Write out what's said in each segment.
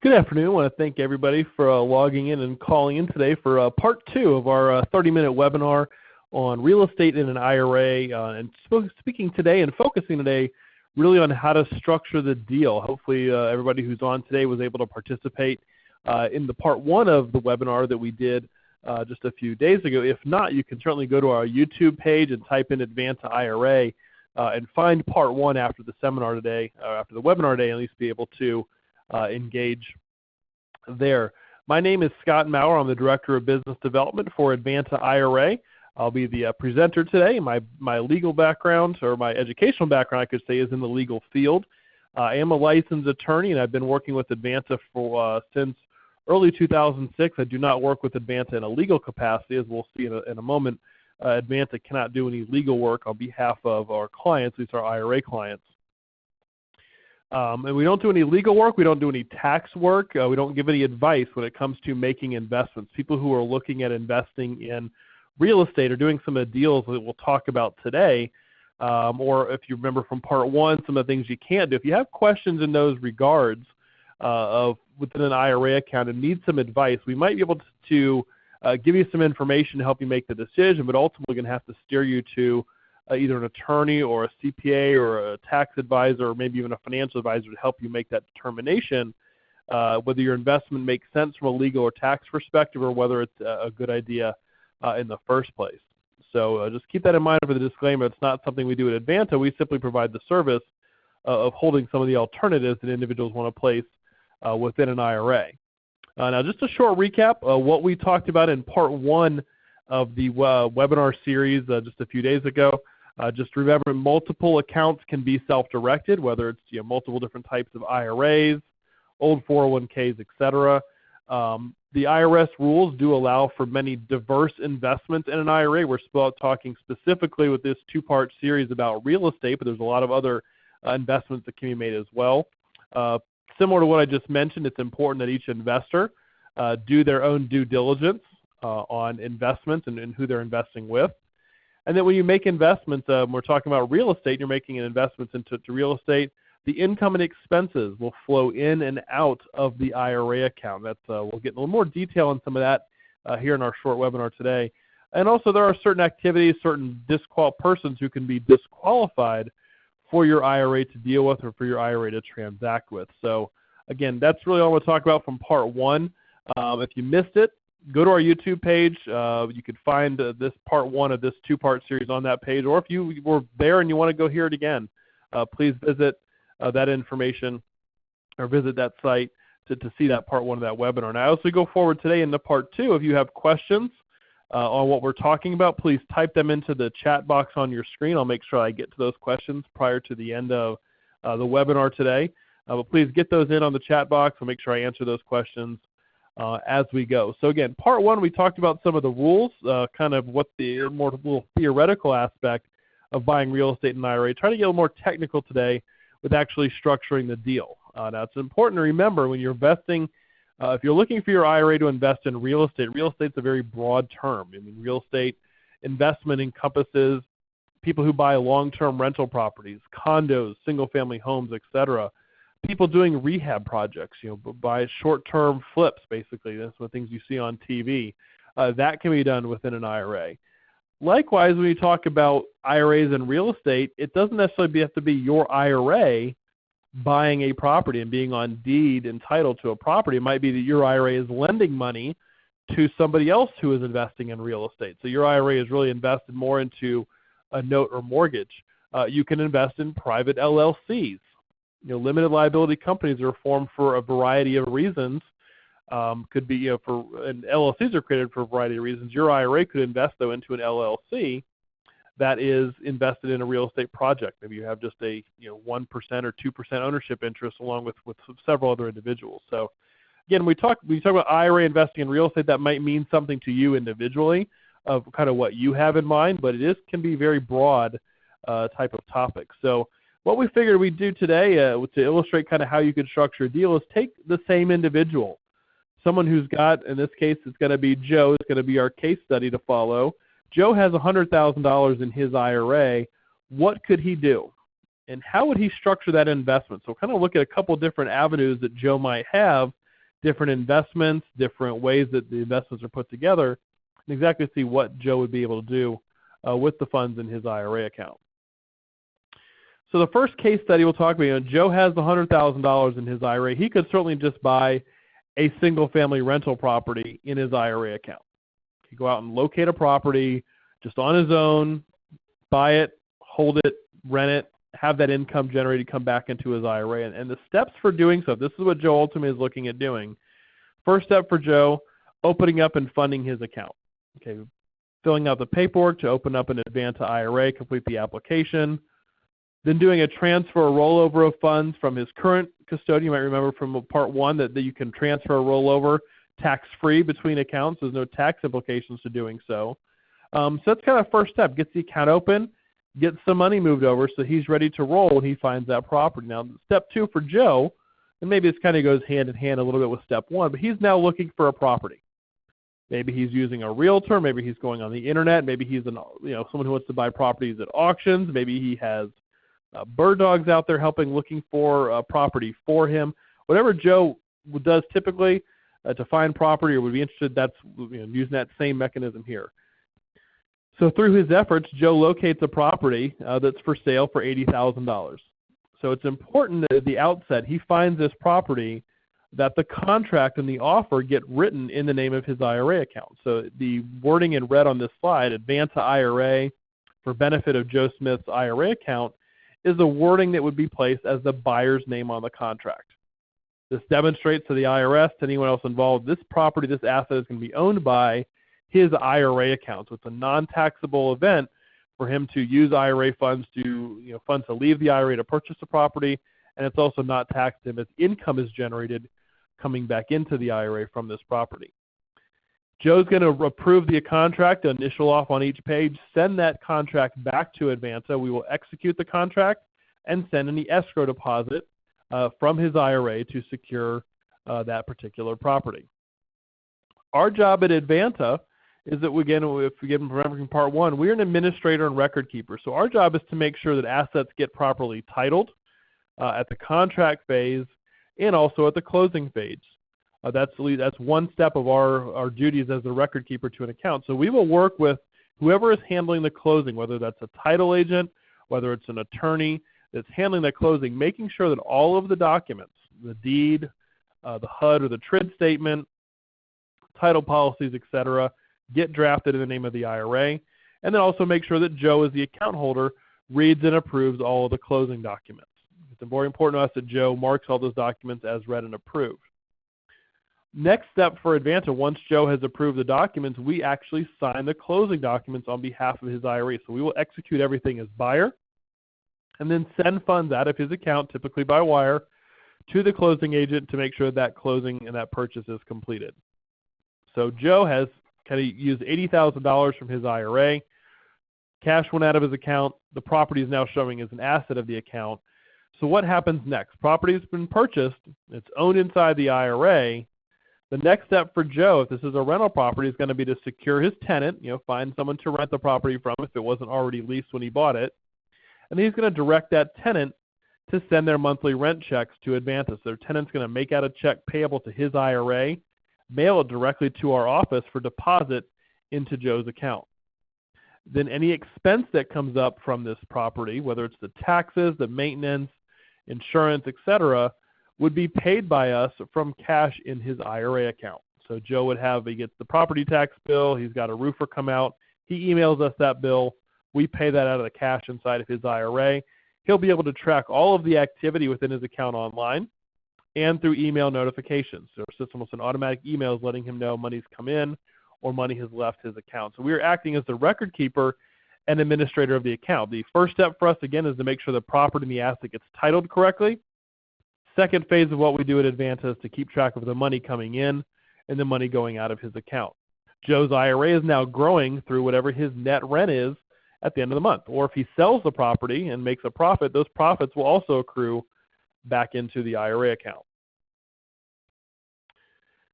Good afternoon. I want to thank everybody for logging in and calling in today for part 2 of our 30-minute webinar on real estate in an IRA, and speaking today and focusing today really on how to structure the deal. Hopefully everybody who's on today was able to participate in the part 1 of the webinar that we did just a few days ago. If not, you can certainly go to our YouTube page and type in Advanta IRA and find part 1 after the seminar today, after the webinar today, and at least be able to engage there. My name is Scott Maurer. I'm the Director of Business Development for Advanta IRA. I'll be the presenter today. My legal background, or my educational background, I could say, is in the legal field. I am a licensed attorney, and I've been working with Advanta for since early 2006. I do not work with Advanta in a legal capacity, as we'll see in a moment. Advanta cannot do any legal work on behalf of our clients, at least our IRA clients. And we don't do any legal work. We don't do any tax work. We don't give any advice when it comes to making investments. People who are looking at investing in real estate or doing some of the deals that we'll talk about today, or if you remember from part 1, some of the things you can't do. If you have questions in those regards of within an IRA account and need some advice, we might be able to give you some information to help you make the decision, but ultimately we're going to have to steer you to either an attorney or a CPA or a tax advisor or maybe even a financial advisor to help you make that determination whether your investment makes sense from a legal or tax perspective or whether it's a good idea in the first place. So just keep that in mind for the disclaimer. It's not something we do at Advanta. We simply provide the service of holding some of the alternatives that individuals want to place within an IRA. Now, just a short recap of what we talked about in part 1 of the webinar series just a few days ago. Just remember, multiple accounts can be self-directed, whether it's multiple different types of IRAs, old 401ks, etc. The IRS rules do allow for many diverse investments in an IRA. We're talking specifically with this 2-part series about real estate, but there's a lot of other investments that can be made as well. Similar to what I just mentioned, it's important that each investor do their own due diligence on investments and who they're investing with. And then when you make investments, we're talking about real estate, you're making investments into real estate, the income and expenses will flow in and out of the IRA account. That's we'll get a little more detail on some of that here in our short webinar today. And also there are certain activities, certain persons who can be disqualified for your IRA to deal with or for your IRA to transact with. So again, that's really all we'll talk about from part 1. If you missed it, go to our YouTube page. You could find this part 1 of this 2-part series on that page. Or if you were there and you want to go hear it again, please visit that information or visit that site to see that part 1 of that webinar. Now, as we go forward today into part 2, if you have questions on what we're talking about, please type them into the chat box on your screen. I'll make sure I get to those questions prior to the end of the webinar today. But please get those in on the chat box. I'll make sure I answer those questions as we go. So again, part 1, we talked about some of the rules, kind of what the more little theoretical aspect of buying real estate in an IRA. Try to get a little more technical today with actually structuring the deal. Now, it's important to remember when you're investing, if you're looking for your IRA to invest in real estate's a very broad term. I mean, real estate investment encompasses people who buy long-term rental properties, condos, single-family homes, etc. People doing rehab projects, buy short-term flips, basically. That's what things you see on TV. That can be done within an IRA. Likewise, when you talk about IRAs and real estate, it doesn't necessarily have to be your IRA buying a property and being on deed entitled to a property. It might be that your IRA is lending money to somebody else who is investing in real estate. So your IRA is really invested more into a note or mortgage. You can invest in private LLCs. Limited liability companies are formed for a variety of reasons. Could be, and LLCs are created for a variety of reasons. Your IRA could invest, though, into an LLC that is invested in a real estate project. Maybe you have just a 1% or 2% ownership interest along with several other individuals. So again, when you talk about IRA investing in real estate, that might mean something to you individually of kind of what you have in mind, but can be very broad type of topic. So what we figured we'd do today to illustrate kind of how you could structure a deal is take the same individual, someone who's got, in this case, it's going to be Joe. It's going to be our case study to follow. Joe has $100,000 in his IRA. What could he do? And how would he structure that investment? So kind of look at a couple different avenues that Joe might have different investments, different ways that the investments are put together, and exactly see what Joe would be able to do with the funds in his IRA account. So the first case study we'll talk about, Joe has $100,000 in his IRA. He could certainly just buy a single-family rental property in his IRA account. He could go out and locate a property just on his own, buy it, hold it, rent it, have that income generated come back into his IRA. And the steps for doing so, this is what Joe ultimately is looking at doing. First step for Joe, opening up and funding his account. Okay, filling out the paperwork to open up an Advanta IRA, complete the application. Then doing a transfer or rollover of funds from his current custodian. You might remember from part one that you can transfer or rollover tax-free between accounts. There's no tax implications to doing so. So that's kind of the first step. Gets the account open, gets some money moved over so he's ready to roll when he finds that property. Now, step two for Joe, and maybe this kind of goes hand in hand a little bit with step one, but he's now looking for a property. Maybe he's using a realtor. Maybe he's going on the internet. Maybe he's someone who wants to buy properties at auctions. Maybe he has bird dogs out there looking for a property for him. Whatever Joe does typically to find property or would be interested, that's using that same mechanism here. So through his efforts, Joe locates a property that's for sale for $80,000. So it's important that at the outset he finds this property, that the contract and the offer get written in the name of his IRA account. So the wording in red on this slide, Advanta IRA for benefit of Joe Smith's IRA account, is a wording that would be placed as the buyer's name on the contract. This demonstrates to the IRS, to anyone else involved, this property, this asset is going to be owned by his IRA account. So it's a non-taxable event for him to use IRA funds to, funds to leave the IRA to purchase the property, and it's also not taxed if its income is generated coming back into the IRA from this property. Joe's going to approve the contract, initial off on each page, send that contract back to Advanta. We will execute the contract and send any escrow deposit from his IRA to secure that particular property. Our job at Advanta is that, again, if we remember from part one, we're an administrator and record keeper. So our job is to make sure that assets get properly titled at the contract phase and also at the closing phase. That's one step of our duties as the record keeper to an account. So we will work with whoever is handling the closing, whether that's a title agent, whether it's an attorney that's handling the closing, making sure that all of the documents, the deed, the HUD or the TRID statement, title policies, etc., get drafted in the name of the IRA, and then also make sure that Joe, as the account holder, reads and approves all of the closing documents. It's very important to us that Joe marks all those documents as read and approved. Next step for Advanta, once Joe has approved the documents, we actually sign the closing documents on behalf of his IRA. So we will execute everything as buyer and then send funds out of his account, typically by wire, to the closing agent to make sure that closing and that purchase is completed. So Joe has kind of used $80,000 from his IRA. Cash went out of his account. The property is now showing as an asset of the account. So what happens next? Property has been purchased. It's owned inside the IRA. The next step for Joe, if this is a rental property, is going to be to secure his tenant, find someone to rent the property from if it wasn't already leased when he bought it. And he's going to direct that tenant to send their monthly rent checks to Advanta. So their tenant's going to make out a check payable to his IRA, mail it directly to our office for deposit into Joe's account. Then any expense that comes up from this property, whether it's the taxes, the maintenance, insurance, etc., would be paid by us from cash in his IRA account. So Joe he gets the property tax bill, he's got a roofer come out, he emails us that bill, we pay that out of the cash inside of his IRA. He'll be able to track all of the activity within his account online and through email notifications. So our system will send automatic emails letting him know money's come in or money has left his account. So we are acting as the record keeper and administrator of the account. The first step for us, again, is to make sure the property and the asset gets titled correctly. Second phase of what we do at Advanta is to keep track of the money coming in and the money going out of his account. Joe's IRA is now growing through whatever his net rent is at the end of the month. Or if he sells the property and makes a profit, those profits will also accrue back into the IRA account.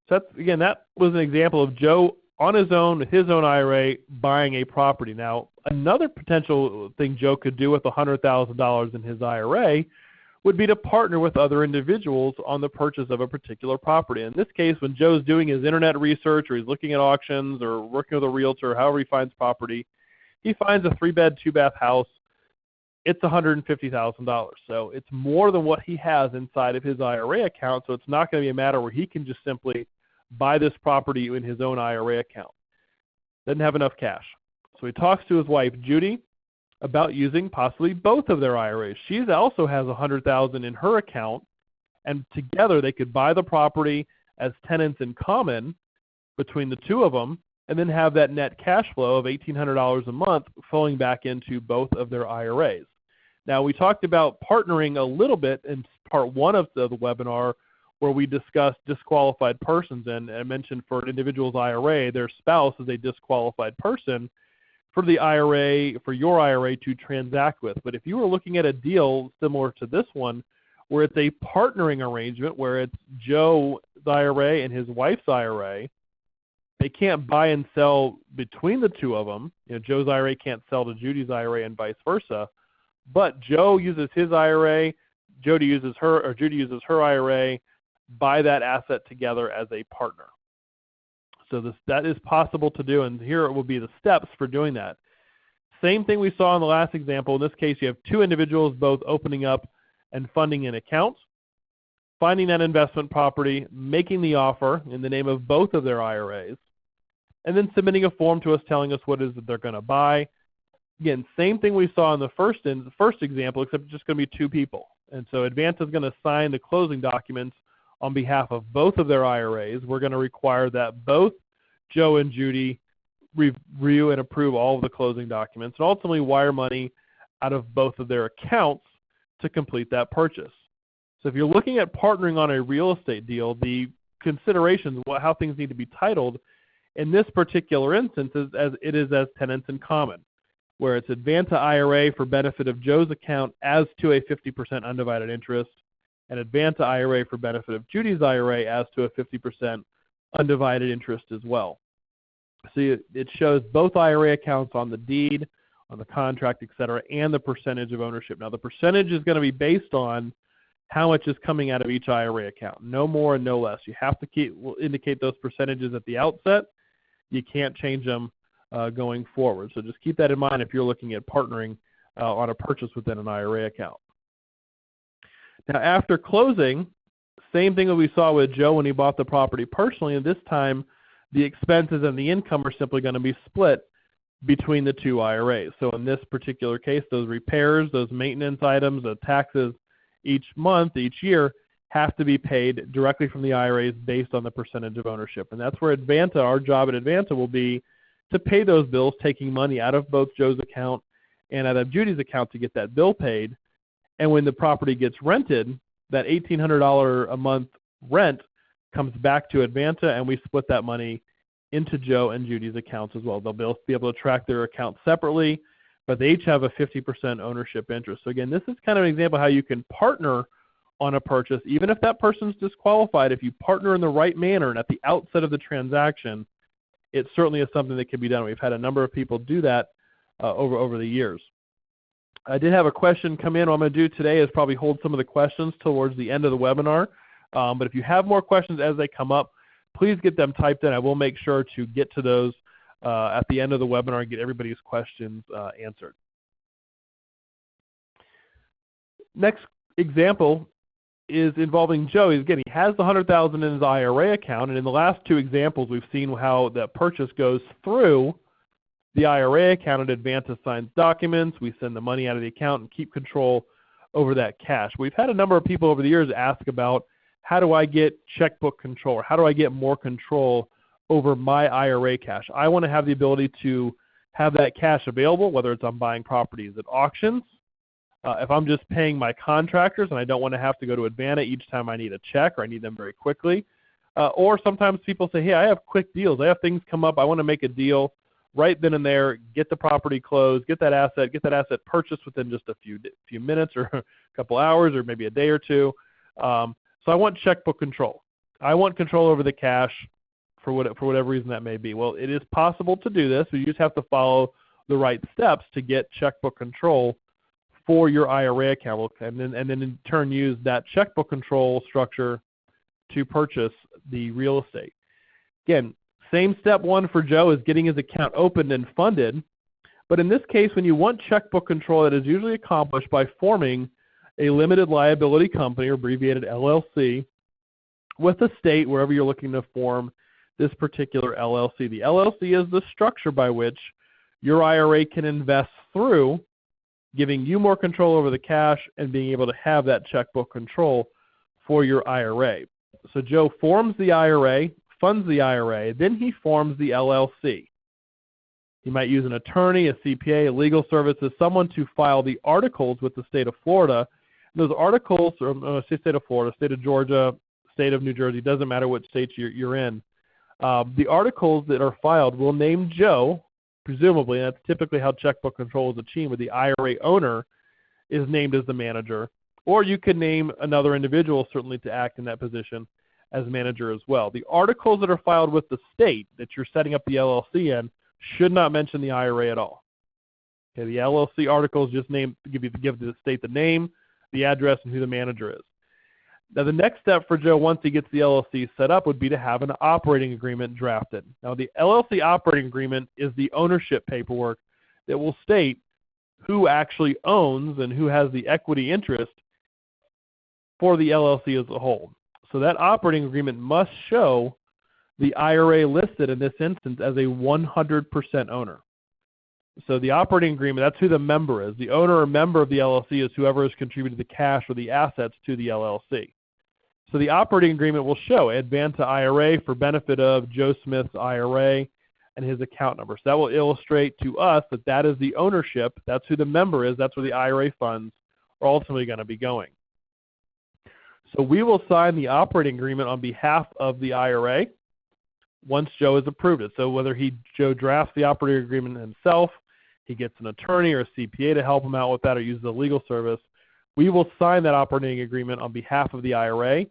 So that was an example of Joe on his own, with his own IRA, buying a property. Now, another potential thing Joe could do with $100,000 in his IRA would be to partner with other individuals on the purchase of a particular property. In this case, when Joe's doing his internet research or he's looking at auctions or working with a realtor, however he finds property, he finds a 3-bed, 2-bath house. It's $150,000. So it's more than what he has inside of his IRA account. So it's not going to be a matter where he can just simply buy this property in his own IRA account. Doesn't have enough cash. So he talks to his wife, Judy, about using possibly both of their IRAs. She also has $100,000 in her account, and together they could buy the property as tenants in common between the two of them, and then have that net cash flow of $1,800 a month flowing back into both of their IRAs. Now, we talked about partnering a little bit in part one of the webinar, where we discussed disqualified persons, and I mentioned for an individual's IRA, their spouse is a disqualified person for the IRA, for your IRA to transact with. But if you were looking at a deal similar to this one, where it's a partnering arrangement, where it's Joe's IRA and his wife's IRA, they can't buy and sell between the two of them. You know, Joe's IRA can't sell to Judy's IRA and vice versa. But Joe uses his IRA, Judy uses her IRA, buy that asset together as a partner. So that is possible to do, and here it will be the steps for doing that. Same thing we saw in the last example. In this case, you have two individuals both opening up and funding an account, finding that investment property, making the offer in the name of both of their IRAs, and then submitting a form to us telling us what it is that they're going to buy. Again, same thing we saw in the first example, except it's just going to be two people. And so Advanta is going to sign the closing documents on behalf of both of their IRAs. We're going to require that both Joe and Judy review and approve all of the closing documents and ultimately wire money out of both of their accounts to complete that purchase. So if you're looking at partnering on a real estate deal, the considerations, how things need to be titled in this particular instance is as tenants in common, where it's Advanta IRA for benefit of Joe's account as to a 50% undivided interest, and Advanta IRA for benefit of Judy's IRA as to a 50% undivided interest as well. So it shows both IRA accounts on the deed, on the contract, etc., and the percentage of ownership. Now, the percentage is going to be based on how much is coming out of each IRA account, no more and no less. You have to indicate those percentages at the outset. You can't change them going forward. So just keep that in mind if you're looking at partnering on a purchase within an IRA account. Now, after closing, same thing that we saw with Joe when he bought the property personally, and this time the expenses and the income are simply going to be split between the two IRAs. So in this particular case, those repairs, those maintenance items, the taxes each month, each year, have to be paid directly from the IRAs based on the percentage of ownership. And that's where our job at Advanta will be to pay those bills, taking money out of both Joe's account and out of Judy's account to get that bill paid. And when the property gets rented, that $1,800 a month rent comes back to Advanta, and we split that money into Joe and Judy's accounts as well. They'll be able to track their accounts separately, but they each have a 50% ownership interest. So again, this is kind of an example of how you can partner on a purchase, even if that person's disqualified. If you partner in the right manner and at the outset of the transaction, it certainly is something that can be done. We've had a number of people do that over the years. I did have a question come in. What I'm going to do today is probably hold some of the questions towards the end of the webinar. But if you have more questions as they come up, please get them typed in. I will make sure to get to those at the end of the webinar and get everybody's questions answered. Next example is involving Joe. He has the $100,000 in his IRA account, and in the last two examples, we've seen how that purchase goes through the IRA account. At Advanta signs documents, we send the money out of the account and keep control over that cash. We've had a number of people over the years ask about, how do I get checkbook control, or how do I get more control over my IRA cash? I want to have the ability to have that cash available, whether it's I'm buying properties at auctions, if I'm just paying my contractors and I don't want to have to go to Advanta each time I need a check or I need them very quickly. Or sometimes people say, hey, I have quick deals. I have things come up. I want to make a deal right then and there, get the property closed, get that asset purchased within just a few minutes or a couple hours or maybe a day or two. So I want checkbook control. I want control over the cash for whatever reason that may be. Well, it is possible to do this. You just have to follow the right steps to get checkbook control for your IRA account, and then in turn use that checkbook control structure to purchase the real estate. Again, same step one for Joe is getting his account opened and funded. But in this case, when you want checkbook control, that is usually accomplished by forming a limited liability company, or abbreviated LLC, with a state wherever you're looking to form this particular LLC. The LLC is the structure by which your IRA can invest through, giving you more control over the cash and being able to have that checkbook control for your IRA. So Joe forms the IRA, funds the IRA, then he forms the LLC. He might use an attorney, a CPA, a legal services, someone to file the articles with the state of Florida. And those articles, or state of Florida, state of Georgia, state of New Jersey, doesn't matter what state you're in. The articles that are filed will name Joe, presumably, and that's typically how checkbook control is achieved, where the IRA owner is named as the manager. Or you could name another individual, certainly, to act in that position as manager as well. The articles that are filed with the state that you're setting up the LLC in should not mention the IRA at all. Okay, the LLC articles just give the state the name, the address, and who the manager is. Now, the next step for Joe, once he gets the LLC set up, would be to have an operating agreement drafted. Now, the LLC operating agreement is the ownership paperwork that will state who actually owns and who has the equity interest for the LLC as a whole. So that operating agreement must show the IRA listed in this instance as a 100% owner. So the operating agreement, that's who the member is. The owner or member of the LLC is whoever has contributed the cash or the assets to the LLC. So the operating agreement will show Advanta IRA for benefit of Joe Smith's IRA and his account number. So that will illustrate to us that that is the ownership, that's who the member is, that's where the IRA funds are ultimately going to be going. So we will sign the operating agreement on behalf of the IRA once Joe has approved it. So whether Joe drafts the operating agreement himself, he gets an attorney or a CPA to help him out with that, or uses a legal service, we will sign that operating agreement on behalf of the IRA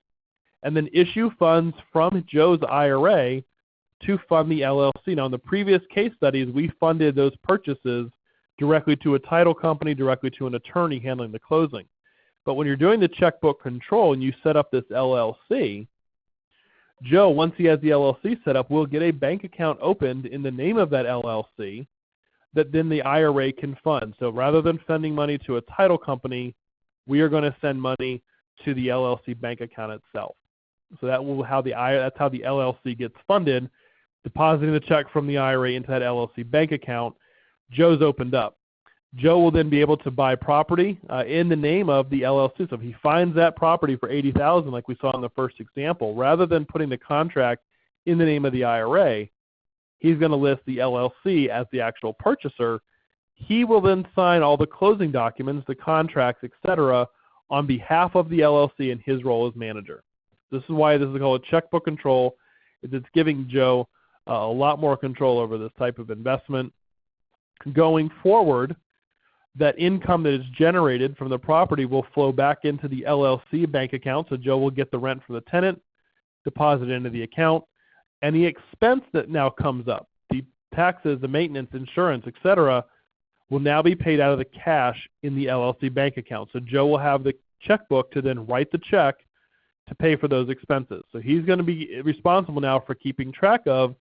and then issue funds from Joe's IRA to fund the LLC. Now, in the previous case studies, we funded those purchases directly to a title company, directly to an attorney handling the closing. But when you're doing the checkbook control and you set up this LLC, Joe, once he has the LLC set up, will get a bank account opened in the name of that LLC that then the IRA can fund. So rather than sending money to a title company, we are going to send money to the LLC bank account itself. So that's how the LLC gets funded, depositing the check from the IRA into that LLC bank account. Joe's opened up. Joe will then be able to buy property in the name of the LLC. So if he finds that property for $80,000, like we saw in the first example, rather than putting the contract in the name of the IRA, he's going to list the LLC as the actual purchaser. He will then sign all the closing documents, the contracts, etc., on behalf of the LLC in his role as manager. This is why this is called checkbook control. It's giving Joe a lot more control over this type of investment. Going forward, that income that is generated from the property will flow back into the LLC bank account. So Joe will get the rent from the tenant, deposit into the account. Any expense that now comes up, the taxes, the maintenance, insurance, etc., will now be paid out of the cash in the LLC bank account. So Joe will have the checkbook to then write the check to pay for those expenses. So he's going to be responsible now for keeping track of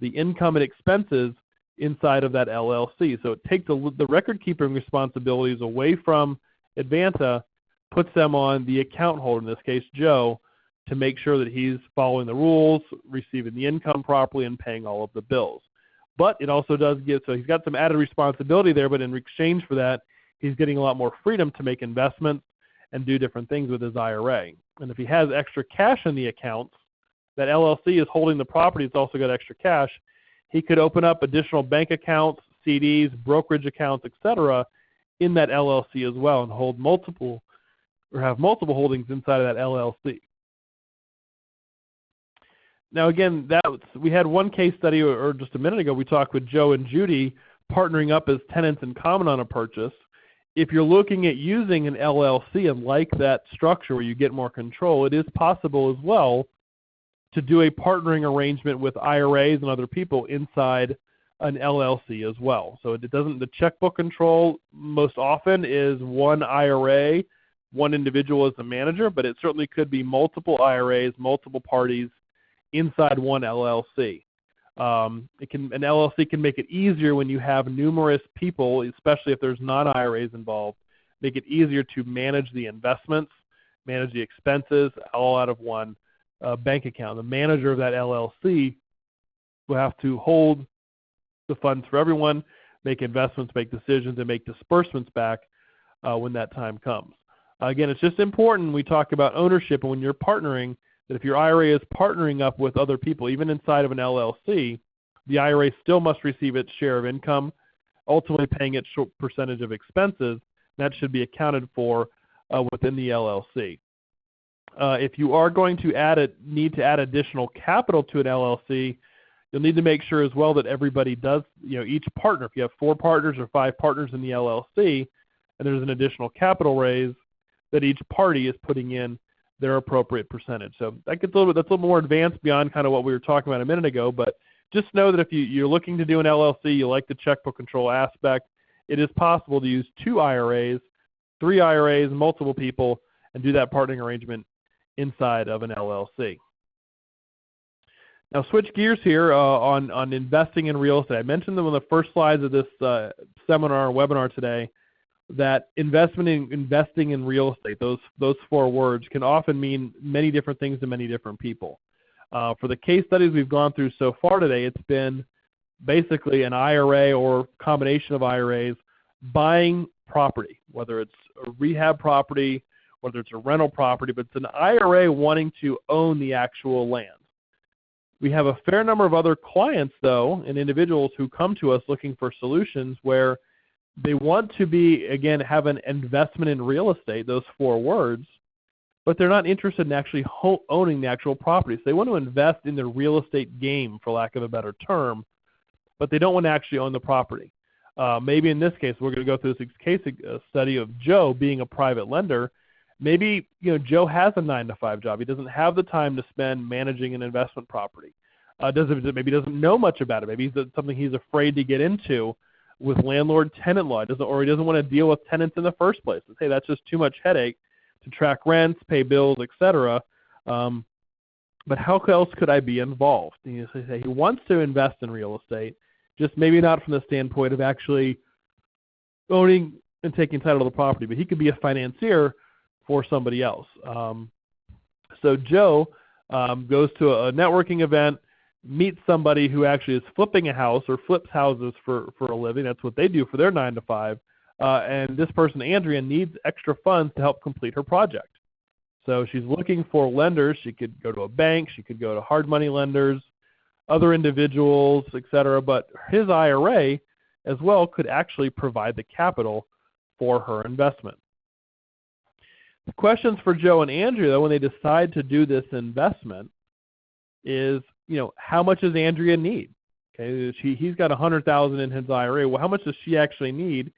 the income and expenses inside of that LLC. So it takes the record-keeping responsibilities away from Advanta, puts them on the account holder, in this case Joe, to make sure that he's following the rules, receiving the income properly, and paying all of the bills. But it also does so he's got some added responsibility there, but in exchange for that, he's getting a lot more freedom to make investments and do different things with his IRA. And if he has extra cash in the accounts, that LLC is holding the property, it's also got extra cash, he could open up additional bank accounts, CDs, brokerage accounts, etc., in that LLC as well, and have multiple holdings inside of that LLC. Now, again, we had one case study, or just a minute ago, we talked with Joe and Judy partnering up as tenants in common on a purchase. If you're looking at using an LLC and like that structure where you get more control, it is possible as well to do a partnering arrangement with IRAs and other people inside an LLC as well. So it doesn't, the checkbook control most often is one IRA, one individual as the manager, but it certainly could be multiple IRAs, multiple parties inside one LLC. An LLC can make it easier when you have numerous people, especially if there's non-IRAs involved, make it easier to manage the investments, manage the expenses, all out of one bank account. The manager of that LLC will have to hold the funds for everyone, make investments, make decisions, and make disbursements back when that time comes. Again, it's just important we talk about ownership, and when you're partnering, that if your IRA is partnering up with other people, even inside of an LLC, the IRA still must receive its share of income, ultimately paying its percentage of expenses. That should be accounted for within the LLC. If you are going to need to add additional capital to an LLC, you'll need to make sure as well that everybody does, each partner, if you have 4 partners or 5 partners in the LLC, and there's an additional capital raise, that each party is putting in their appropriate percentage. So that gets that's a little more advanced beyond kind of what we were talking about a minute ago, but just know that if you're looking to do an LLC, you like the checkbook control aspect, it is possible to use 2 IRAs, 3 IRAs, multiple people, and do that partnering arrangement inside of an LLC. Now switch gears here on investing in real estate. I mentioned them on the first slides of this seminar or webinar today, that investing in real estate, those 4 words, can often mean many different things to many different people. For the case studies we've gone through so far today, it's been basically an IRA or combination of IRAs buying property, whether it's a rehab property, whether it's a rental property, but it's an IRA wanting to own the actual land. We have a fair number of other clients, though, and individuals who come to us looking for solutions where they want to have an investment in real estate, those 4 words, but they're not interested in actually owning the actual property. So they want to invest in the real estate game, for lack of a better term, but they don't want to actually own the property. Maybe in this case, we're going to go through this case study of Joe being a private lender. Maybe Joe has a 9-to-5 job. He doesn't have the time to spend managing an investment property. Maybe doesn't know much about it. Maybe it's something he's afraid to get into with landlord-tenant law, or he doesn't want to deal with tenants in the first place. Hey, that's just too much headache to track rents, pay bills, etc. But how else could I be involved? He wants to invest in real estate, just maybe not from the standpoint of actually owning and taking title of the property, but he could be a financier for somebody else. So Joe goes to a networking event, meets somebody who actually is flipping a house or flips houses for a living. That's what they do for their 9-to-5. And this person, Andrea, needs extra funds to help complete her project. So she's looking for lenders. She could go to a bank. She could go to hard money lenders, other individuals, etc. But his IRA as well could actually provide the capital for her investment. The questions for Joe and Andrea, though, when they decide to do this investment is, how much does Andrea need? Okay, he's got $100,000 in his IRA. Well, how much does she actually need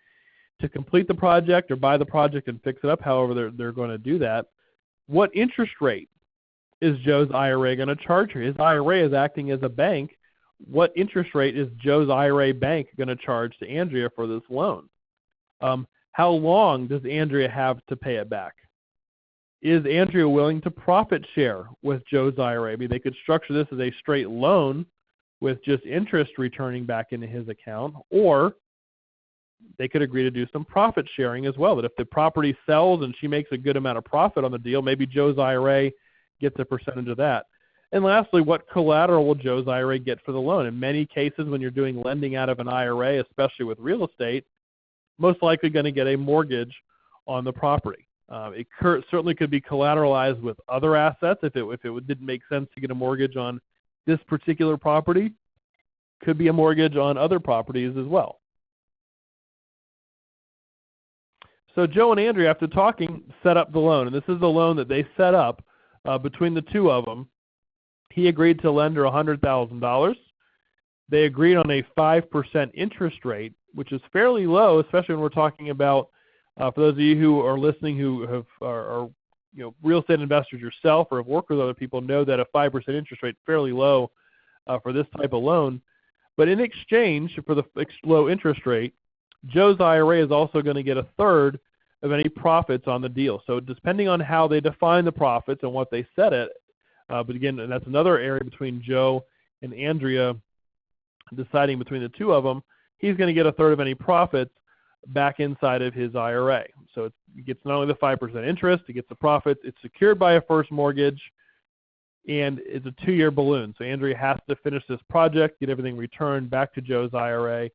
to complete the project or buy the project and fix it up? However, they're going to do that. What interest rate is Joe's IRA going to charge her? His IRA is acting as a bank. What interest rate is Joe's IRA bank going to charge to Andrea for this loan? How long does Andrea have to pay it back? Is Andrea willing to profit share with Joe's IRA? I mean, they could structure this as a straight loan with just interest returning back into his account, or they could agree to do some profit sharing as well, that if the property sells and she makes a good amount of profit on the deal, maybe Joe's IRA gets a percentage of that. And lastly, what collateral will Joe's IRA get for the loan? In many cases, when you're doing lending out of an IRA, especially with real estate, most likely going to get a mortgage on the property. It certainly could be collateralized with other assets if it didn't make sense to get a mortgage on this particular property. Could be a mortgage on other properties as well. So Joe and Andrea, after talking, set up the loan. And this is the loan that they set up between the two of them. He agreed to lend her $100,000. They agreed on a 5% interest rate, which is fairly low, especially when we're talking about, for those of you who are listening who are real estate investors yourself or have worked with other people, know that a 5% interest rate is fairly low for this type of loan. But in exchange for the low interest rate, Joe's IRA is also going to get a third of any profits on the deal. So depending on how they define the profits and what they set it, but again, and that's another area between Joe and Andrea deciding between the two of them, he's going to get a third of any profits back inside of his IRA. So it gets not only the 5% interest, it gets the profits, it's secured by a first mortgage, and it's a 2-year balloon. So Andrea has to finish this project, get everything returned back to Joe's IRA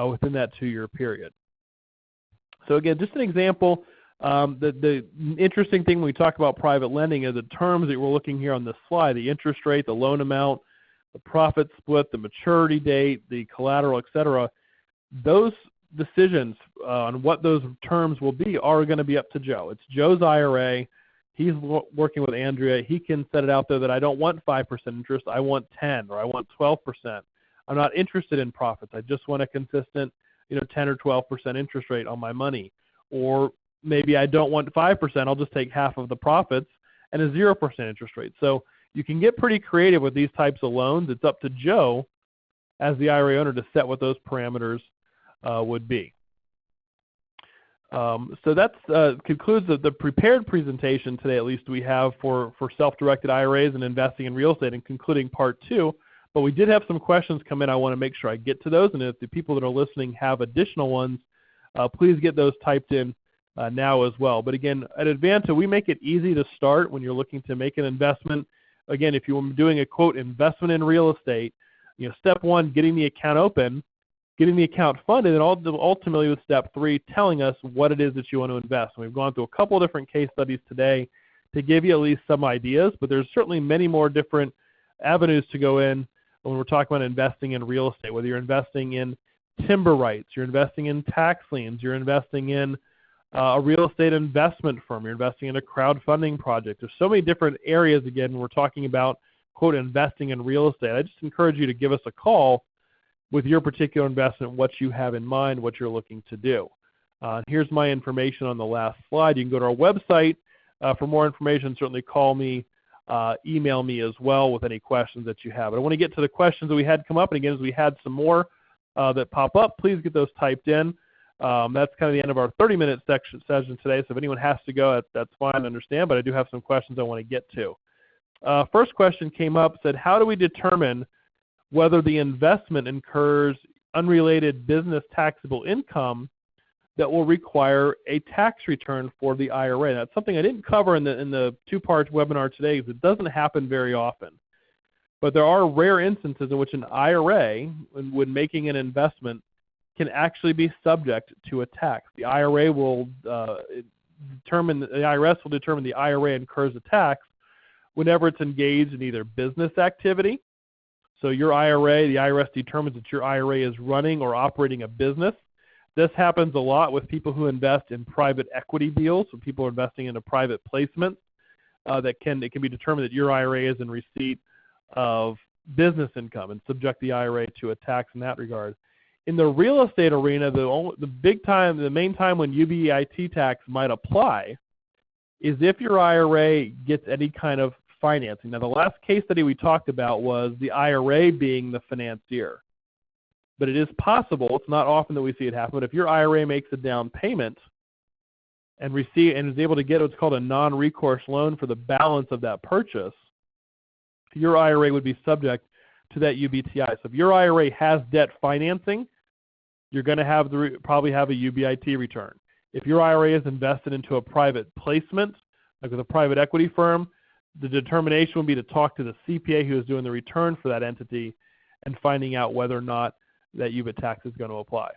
within that 2-year period. So again, just an example. The interesting thing when we talk about private lending is the terms that we're looking here on this slide: the interest rate, the loan amount, the profit split, the maturity date, the collateral, etc. Those decisions on what those terms will be are going to be up to Joe. It's Joe's IRA. He's working with Andrea. He can set it out there that I don't want 5% interest. I want 10 or I want 12%. I'm not interested in profits. I just want a consistent, 10 or 12% interest rate on my money. Or maybe I don't want 5%. I'll just take half of the profits and a 0% interest rate. So you can get pretty creative with these types of loans. It's up to Joe as the IRA owner to set what those parameters would be. So that concludes the prepared presentation today, at least we have for self-directed IRAs and investing in real estate, and concluding part 2. But we did have some questions come in. I want to make sure I get to those. And if the people that are listening have additional ones, please get those typed in now as well. But again, at Advanta, we make it easy to start when you're looking to make an investment. Again, if you're doing a, quote, investment in real estate, step 1, getting the account open, getting the account funded, and ultimately with step 3, telling us what it is that you want to invest. And we've gone through a couple of different case studies today to give you at least some ideas, but there's certainly many more different avenues to go in when we're talking about investing in real estate, whether you're investing in timber rights, you're investing in tax liens, you're investing in a real estate investment firm, you're investing in a crowdfunding project. There's so many different areas, again, when we're talking about, quote, investing in real estate. I just encourage you to give us a call with your particular investment, what you have in mind, what you're looking to do. Here's my information on the last slide. You can go to our website for more information. Certainly call me, email me as well with any questions that you have. But I want to get to the questions that we had come up. And again, as we had some more that pop up, please get those typed in. That's kind of the end of our 30-minute session today. So if anyone has to go, that's fine, I understand. But I do have some questions I want to get to. First question came up, said, how do we determine whether the investment incurs unrelated business taxable income that will require a tax return for the IRA? That's something I didn't cover in the 2-part webinar today, because it doesn't happen very often. But there are rare instances in which an IRA, when making an investment, can actually be subject to a tax. The IRA will the IRS will determine the IRA incurs a tax whenever it's engaged in either business activity. So your IRA, the IRS determines that your IRA is running or operating a business. This happens a lot with people who invest in private equity deals. So people are investing in a private placement. It can be determined that your IRA is in receipt of business income and subject the IRA to a tax in that regard. In the real estate arena, the main time when UBIT tax might apply is if your IRA gets any kind of financing. Now, the last case study we talked about was the IRA being the financier. But it is possible, it's not often that we see it happen, but if your IRA makes a down payment and is able to get what's called a non-recourse loan for the balance of that purchase, your IRA would be subject to that UBTI. So if your IRA has debt financing, you're going to probably have a UBIT return. If your IRA is invested into a private placement, like with a private equity firm, the determination will be to talk to the CPA who is doing the return for that entity and finding out whether or not that UBIT tax is going to apply.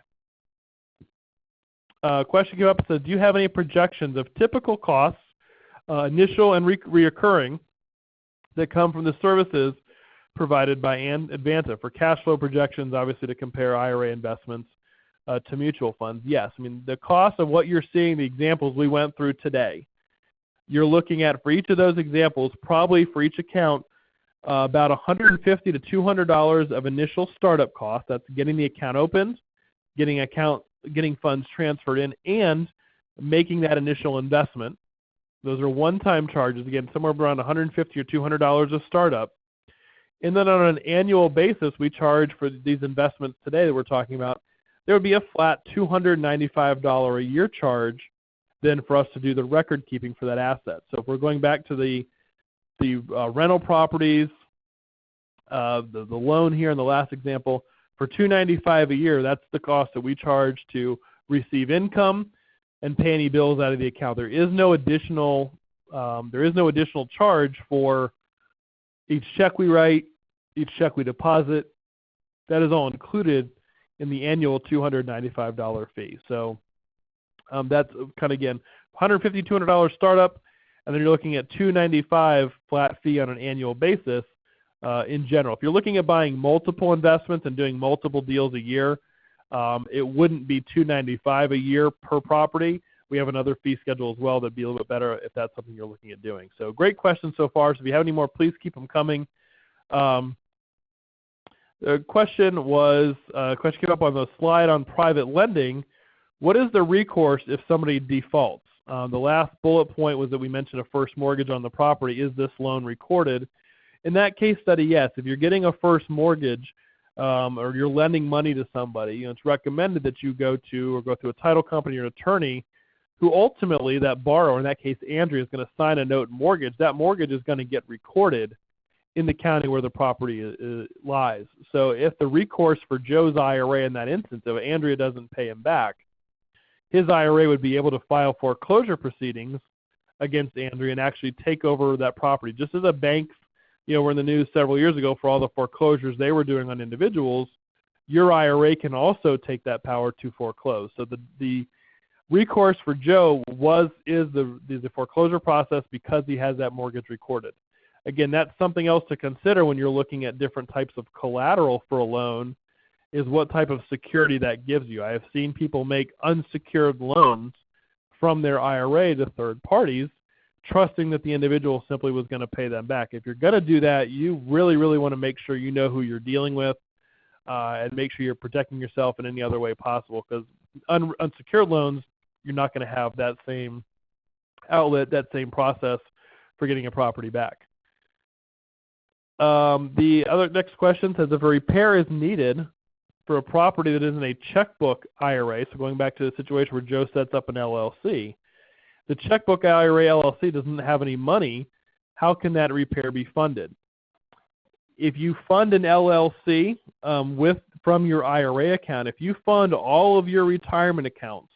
Question came up and said, do you have any projections of typical costs, initial and reoccurring, that come from the services provided by Advanta for cash flow projections, obviously to compare IRA investments to mutual funds? Yes. I mean, the cost of what you're seeing, the examples we went through today, you're looking at, for each of those examples, probably for each account, about $150 to $200 of initial startup cost. That's getting the account opened, getting funds transferred in, and making that initial investment. Those are one-time charges. Again, somewhere around $150 or $200 of startup. And then on an annual basis, we charge for these investments today that we're talking about, there would be a flat $295 a year charge then for us to do the record keeping for that asset. So if we're going back to the rental properties, the loan here in the last example, for $295 a year, that's the cost that we charge to receive income and pay any bills out of the account. There is no additional charge for each check we write, each check we deposit. That is all included in the annual $295 fee. So that's kind of, again, $150, $200 startup, and then you're looking at $295 flat fee on an annual basis in general. If you're looking at buying multiple investments and doing multiple deals a year, it wouldn't be $295 a year per property. We have another fee schedule as well that'd be a little bit better if that's something you're looking at doing. So great questions so far. So if you have any more, please keep them coming. The question came up on the slide on private lending. What is the recourse if somebody defaults? The last bullet point was that we mentioned a first mortgage on the property. Is this loan recorded? In that case study, yes. If you're getting a first mortgage or you're lending money to somebody, it's recommended that you go through a title company or an attorney who ultimately, that borrower, in that case Andrea, is going to sign a note mortgage. That mortgage is going to get recorded in the county where the property lies. So if the recourse for Joe's IRA in that instance, if Andrea doesn't pay him back, his IRA would be able to file foreclosure proceedings against Andrea and actually take over that property. Just as a bank, were in the news several years ago for all the foreclosures they were doing on individuals, your IRA can also take that power to foreclose. So the recourse for Joe is the foreclosure process because he has that mortgage recorded. Again, that's something else to consider when you're looking at different types of collateral for a loan, is what type of security that gives you. I have seen people make unsecured loans from their IRA to third parties, trusting that the individual simply was going to pay them back. If you're going to do that, you really, really want to make sure you know who you're dealing with and make sure you're protecting yourself in any other way possible, because unsecured loans, you're not going to have that same outlet, that same process for getting a property back. The other next question says, if a repair is needed for a property that isn't a checkbook IRA, so going back to the situation where Joe sets up an LLC, the checkbook IRA LLC doesn't have any money, how can that repair be funded? If you fund an LLC from your IRA account, if you fund all of your retirement accounts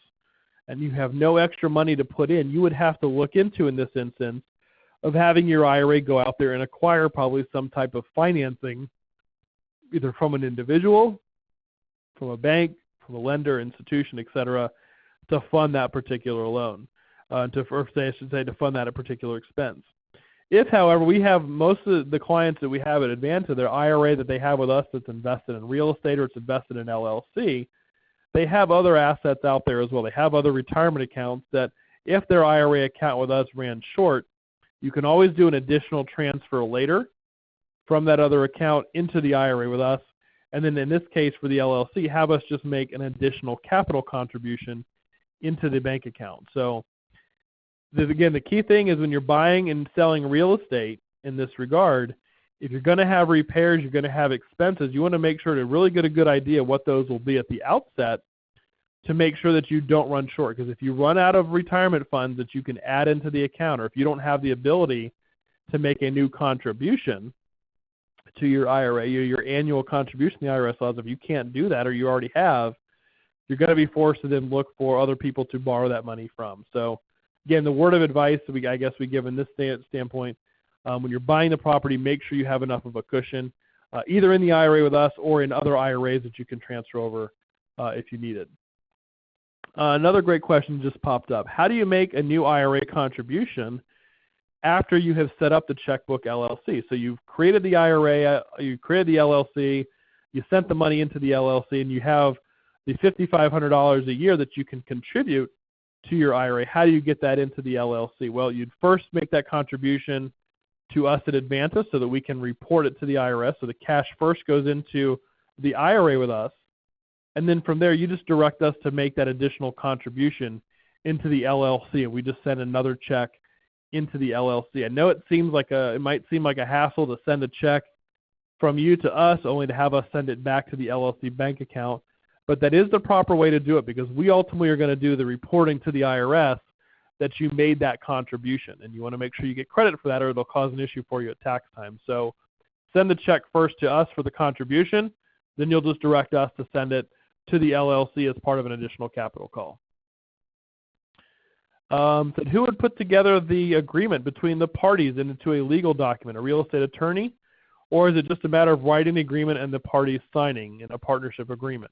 and you have no extra money to put in, you would have to look into, in this instance, of having your IRA go out there and acquire probably some type of financing, either from an individual, from a bank, from a lender, institution, etc., to fund that particular loan, to fund that a particular expense. If, however, we have most of the clients that we have at Advanta, their IRA that they have with us that's invested in real estate or it's invested in LLC, they have other assets out there as well. They have other retirement accounts that if their IRA account with us ran short, you can always do an additional transfer later from that other account into the IRA with us. And then in this case for the LLC, have us just make an additional capital contribution into the bank account. So again, the key thing is when you're buying and selling real estate in this regard, if you're going to have repairs, you're going to have expenses, you want to make sure to really get a good idea what those will be at the outset to make sure that you don't run short. Because if you run out of retirement funds that you can add into the account, or if you don't have the ability to make a new contribution to your IRA, your annual contribution to the IRS laws, if you can't do that or you already have, you're going to be forced to then look for other people to borrow that money from. So again, the word of advice that I guess we give in this standpoint, when you're buying the property, make sure you have enough of a cushion, either in the IRA with us or in other IRAs that you can transfer over if you need it. Another great question just popped up. How do you make a new IRA contribution after you have set up the Checkbook LLC? So you've created the IRA, you created the LLC, you sent the money into the LLC, and you have the $5,500 a year that you can contribute to your IRA. How do you get that into the LLC? Well, you'd first make that contribution to us at Advanta so that we can report it to the IRS. So the cash first goes into the IRA with us. And then from there, you just direct us to make that additional contribution into the LLC, and we just send another check into the LLC. I know it might seem like a hassle to send a check from you to us, only to have us send it back to the LLC bank account. But that is the proper way to do it, because we ultimately are going to do the reporting to the IRS that you made that contribution. And you want to make sure you get credit for that, or it'll cause an issue for you at tax time. So send the check first to us for the contribution, then you'll just direct us to send it to the LLC as part of an additional capital call. Said, who would put together the agreement between the parties into a legal document, a real estate attorney, or is it just a matter of writing the agreement and the parties signing in a partnership agreement?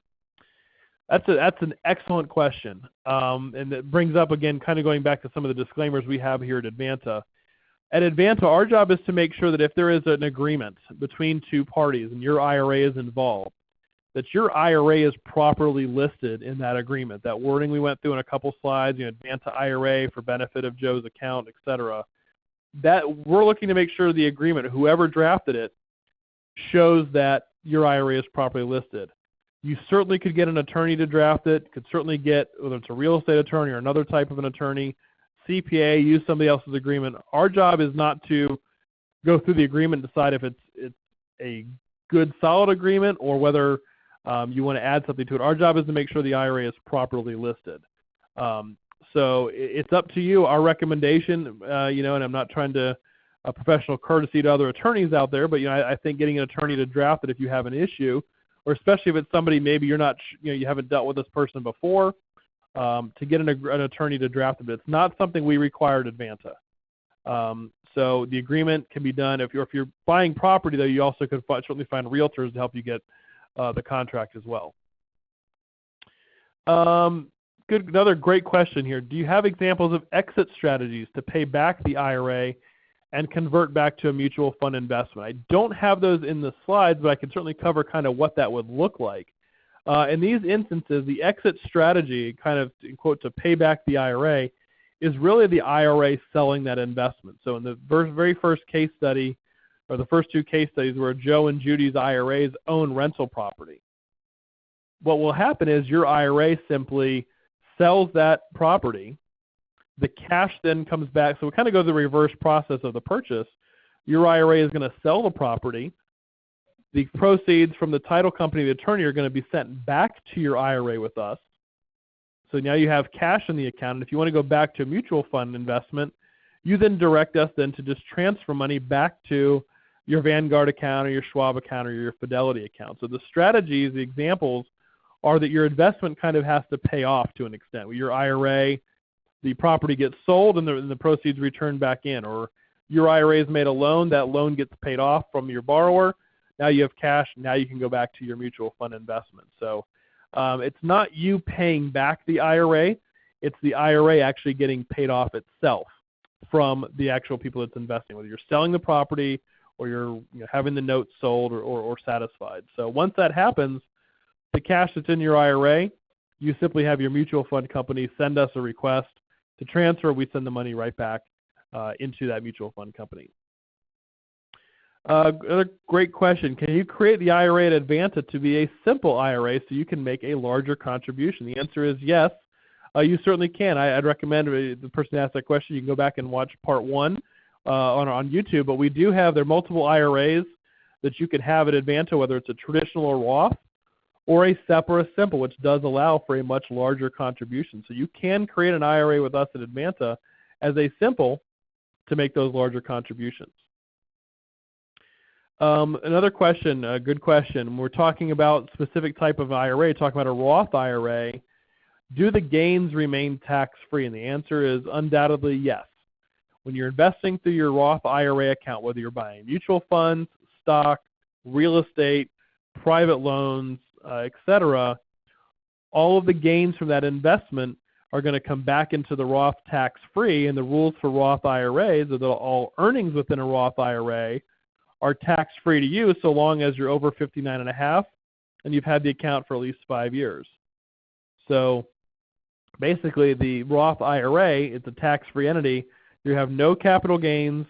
That's an excellent question, and it brings up, again, kind of going back to some of the disclaimers we have here at Advanta. At Advanta, our job is to make sure that if there is an agreement between two parties and your IRA is involved, that your IRA is properly listed in that agreement. That wording we went through in a couple slides, Advanta IRA for benefit of Joe's account, etc. That we're looking to make sure the agreement, whoever drafted it, shows that your IRA is properly listed. You certainly could get an attorney to draft it, could certainly get, whether it's a real estate attorney or another type of an attorney, CPA, use somebody else's agreement. Our job is not to go through the agreement and decide if it's a good, solid agreement or whether you want to add something to it. Our job is to make sure the IRA is properly listed. So it's up to you. Our recommendation, and I'm not trying to professional courtesy to other attorneys out there, but I think getting an attorney to draft it if you have an issue, or especially if it's somebody maybe you're not, you haven't dealt with this person before, to get an attorney to draft it. But it's not something we require at Advanta. So the agreement can be done. If you're buying property, though, you also could certainly find realtors to help you get the contract as well. Another great question here. Do you have examples of exit strategies to pay back the IRA and convert back to a mutual fund investment? I don't have those in the slides, but I can certainly cover kind of what that would look like. In these instances, the exit strategy, kind of, in quote, to pay back the IRA, is really the IRA selling that investment. So in the very first case study, or the first two case studies where Joe and Judy's IRAs own rental property, what will happen is your IRA simply sells that property. The cash then comes back. So we kind of go through the reverse process of the purchase. Your IRA is going to sell the property. The proceeds from the title company, the attorney, are going to be sent back to your IRA with us. So now you have cash in the account. And if you want to go back to a mutual fund investment, you then direct us then to just transfer money back to your Vanguard account or your Schwab account or your Fidelity account. So the strategies, the examples, are that your investment kind of has to pay off to an extent. With your IRA, the property gets sold and the proceeds returned back in. Or your IRA has made a loan, that loan gets paid off from your borrower. Now you have cash, now you can go back to your mutual fund investment. So it's not you paying back the IRA, it's the IRA actually getting paid off itself from the actual people it's investing, whether you're selling the property or you're having the notes sold or satisfied. So once that happens, the cash that's in your IRA, you simply have your mutual fund company send us a request to transfer. We send the money right back into that mutual fund company. Another great question. Can you create the IRA at Advanta to be a simple IRA so you can make a larger contribution? The answer is yes. You certainly can. I'd recommend the person who asked that question, you can go back and watch part 1 on YouTube. But we do have, there are multiple IRAs that you can have at Advanta, whether it's a traditional or Roth, or a SEP or a simple, which does allow for a much larger contribution. So you can create an IRA with us at Advanta as a simple to make those larger contributions. Another question, a good question. When we're talking about specific type of IRA, talking about a Roth IRA, do the gains remain tax-free? And the answer is undoubtedly yes. When you're investing through your Roth IRA account, whether you're buying mutual funds, stock, real estate, private loans, etc., all of the gains from that investment are going to come back into the Roth tax-free. And the rules for Roth IRAs are that all earnings within a Roth IRA are tax-free to you so long as you're over 59.5 and you've had the account for at least 5 years. So basically the Roth IRA, it's a tax-free entity. You have no capital gains,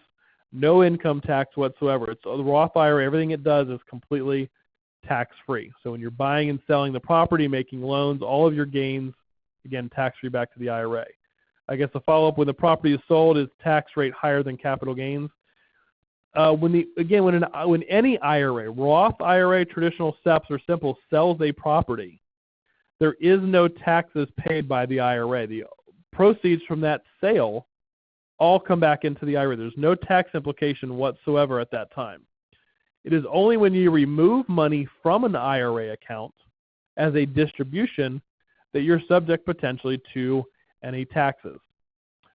no income tax whatsoever. It's the Roth IRA, everything it does is completely tax-free. So when you're buying and selling the property, making loans, all of your gains, again, tax-free back to the IRA. I guess the follow-up, when the property is sold, is tax rate higher than capital gains? When any IRA, Roth IRA, traditional SEPs, or simple sells a property, there is no taxes paid by the IRA. The proceeds from that sale all come back into the IRA. There's no tax implication whatsoever at that time. It is only when you remove money from an IRA account as a distribution that you're subject potentially to any taxes.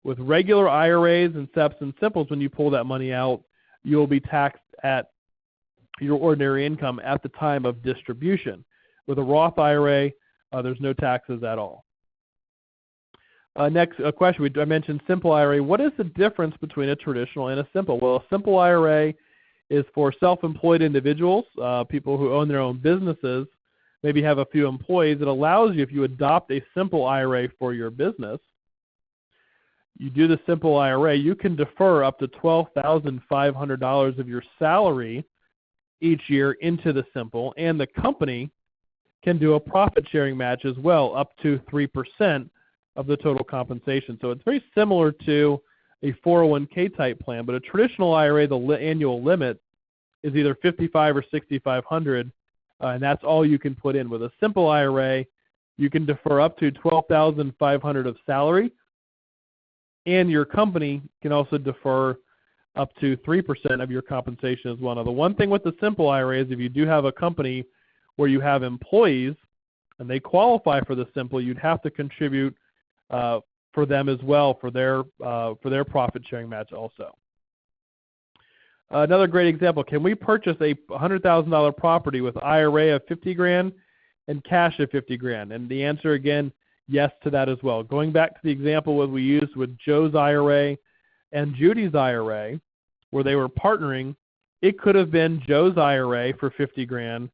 With regular IRAs and SEPs and simples, when you pull that money out, you'll be taxed at your ordinary income at the time of distribution. With a Roth IRA, there's no taxes at all. Next question, I mentioned simple IRA. What is the difference between a traditional and a simple? Well, a simple IRA is for self-employed individuals, people who own their own businesses, maybe have a few employees. It allows you, if you adopt a simple IRA for your business, you do the simple IRA, you can defer up to $12,500 of your salary each year into the simple, and the company can do a profit sharing match as well, up to 3% of the total compensation. So it's very similar to a 401k type plan, but a traditional IRA, the annual limit is either $5,500 or $6,500, and that's all you can put in. With a simple IRA, you can defer up to $12,500 of salary, and your company can also defer up to 3% of your compensation as well. Now, the one thing with the simple IRA is if you do have a company where you have employees and they qualify for the simple, you'd have to contribute for them as well for their profit sharing match also. Another great example, can we purchase a $100,000 property with IRA of $50,000 and cash of $50,000? And the answer again, yes to that as well. Going back to the example what we used with Joe's IRA and Judy's IRA, where they were partnering, it could have been Joe's IRA for $50,000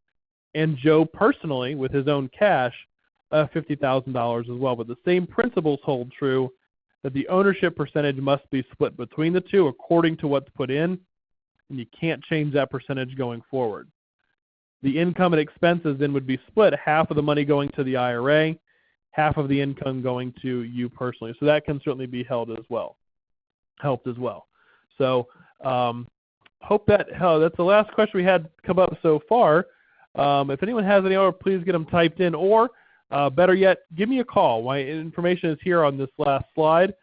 and Joe personally with his own cash $50,000 as well. But the same principles hold true, that the ownership percentage must be split between the two according to what's put in, and you can't change that percentage going forward. The income and expenses then would be split, half of the money going to the IRA, half of the income going to you personally. So that can certainly be helped as well. So hope that's the last question we had come up so far. If anyone has any other, please get them typed in, or better yet, give me a call. My information is here on this last slide.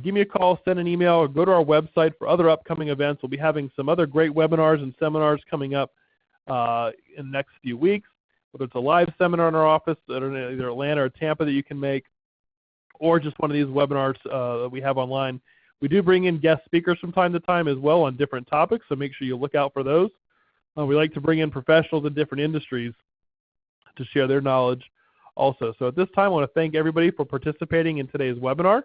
Give me a call, send an email, or go to our website for other upcoming events. We'll be having some other great webinars and seminars coming up in the next few weeks, whether it's a live seminar in our office at either Atlanta or Tampa that you can make, or just one of these webinars that we have online. We do bring in guest speakers from time to time as well on different topics, so make sure you look out for those. We like to bring in professionals in different industries to share their knowledge also. So at this time, I want to thank everybody for participating in today's webinar.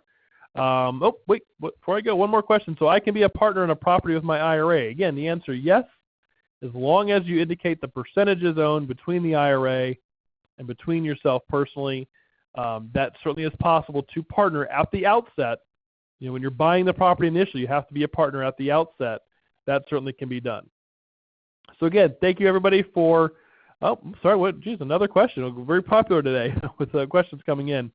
Before I go, one more question. So I can be a partner in a property with my IRA. Again, the answer yes, as long as you indicate the percentages owned between the IRA and between yourself personally. That certainly is possible to partner at the outset. You know, when you're buying the property initially, you have to be a partner at the outset. That certainly can be done. So again, thank you everybody for, another question. Very popular today with questions coming in.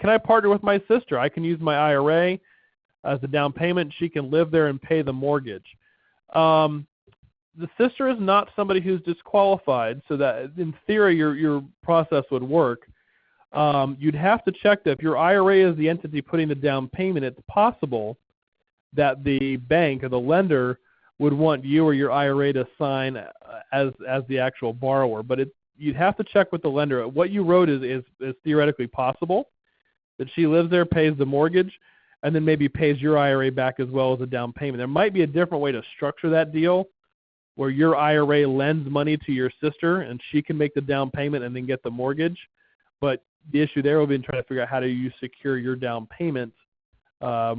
Can I partner with my sister? I can use my IRA as a down payment. She can live there and pay the mortgage. The sister is not somebody who's disqualified, so that in theory your process would work. You'd have to check that if your IRA is the entity putting the down payment, it's possible that the bank or the lender would want you or your IRA to sign as the actual borrower. But you'd have to check with the lender. What you wrote is theoretically possible, that she lives there, pays the mortgage, and then maybe pays your IRA back as well as a down payment. There might be a different way to structure that deal where your IRA lends money to your sister and she can make the down payment and then get the mortgage. But the issue there will be in trying to figure out how do you secure your down payment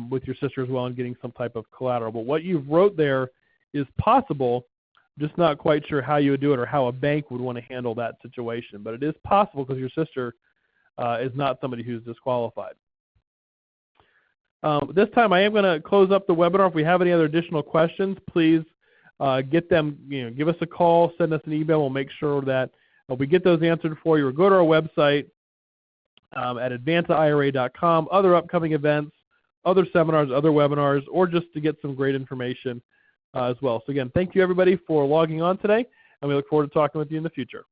with your sister as well and getting some type of collateral. But what you've wrote there is possible, just not quite sure how you would do it or how a bank would want to handle that situation. But it is possible because your sister is not somebody who's disqualified. This time I am going to close up the webinar. If we have any other additional questions, please get them, give us a call, send us an email. We'll make sure that we get those answered for you, or go to our website at advanceira.com, other upcoming events, other seminars, other webinars, or just to get some great information as well. So again, thank you everybody for logging on today, and we look forward to talking with you in the future.